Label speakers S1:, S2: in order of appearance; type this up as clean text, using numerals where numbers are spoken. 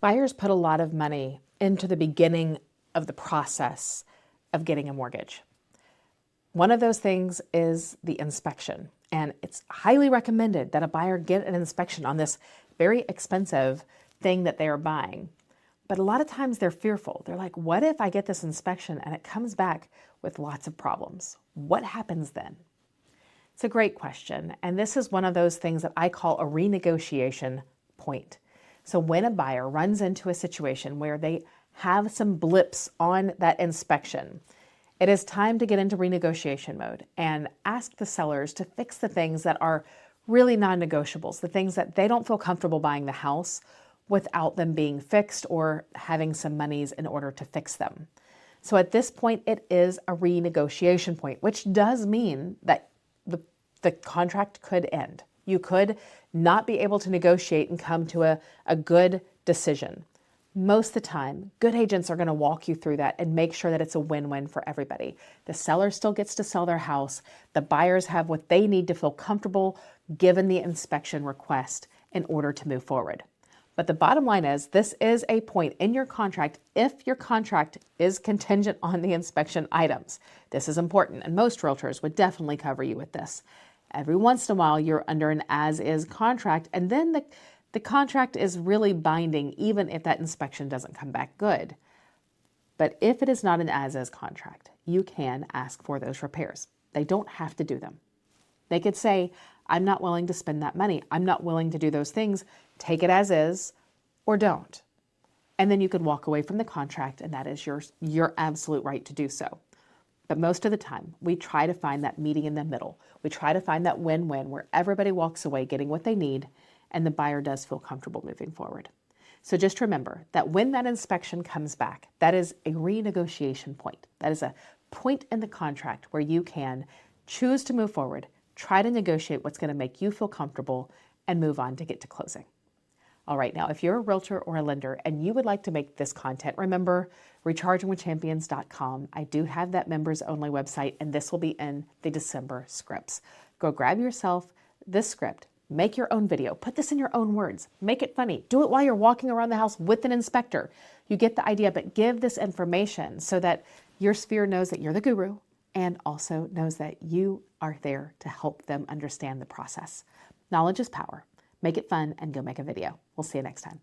S1: Buyers put a lot of money into the beginning of the process of getting a mortgage. One of those things is the inspection, and it's highly recommended that a buyer get an inspection on this very expensive thing that they are buying. But a lot of times they're fearful. They're like, what if I get this inspection and it comes back with lots of problems? What happens then? It's a great question, and this is one of those things that I call a renegotiation point. So when a buyer runs into a situation where they have some blips on that inspection, it is time to get into renegotiation mode and ask the sellers to fix the things that are really non-negotiables, the things that they don't feel comfortable buying the house without them being fixed or having some monies in order to fix them. So at this point, it is a renegotiation point, which does mean that the contract could end. You could not be able to negotiate and come to a good decision. Most of the time, good agents are going to walk you through that and make sure that it's a win-win for everybody. The seller still gets to sell their house. The buyers have what they need to feel comfortable given the inspection request in order to move forward. But the bottom line is, this is a point in your contract if your contract is contingent on the inspection items. This is important, and most realtors would definitely cover you with this. Every once in a while, you're under an as-is contract, and then the contract is really binding even if that inspection doesn't come back good. But if it is not an as-is contract, you can ask for those repairs. They don't have to do them. They could say, I'm not willing to spend that money. I'm not willing to do those things. Take it as is or don't. And then you could walk away from the contract, and that is your absolute right to do so. But most of the time, we try to find that meeting in the middle. We try to find that win-win where everybody walks away getting what they need and the buyer does feel comfortable moving forward. So just remember that when that inspection comes back, that is a renegotiation point. That is a point in the contract where you can choose to move forward, try to negotiate what's going to make you feel comfortable, and move on to get to closing. All right, now if you're a realtor or a lender and you would like to make this content, remember rechargingwithchampions.com. I do have that members only website, and this will be in the December scripts. Go grab yourself this script, make your own video, put this in your own words, make it funny, do it while you're walking around the house with an inspector. You get the idea, but give this information so that your sphere knows that you're the guru and also knows that you are there to help them understand the process. Knowledge is power. Make it fun and go make a video. We'll see you next time.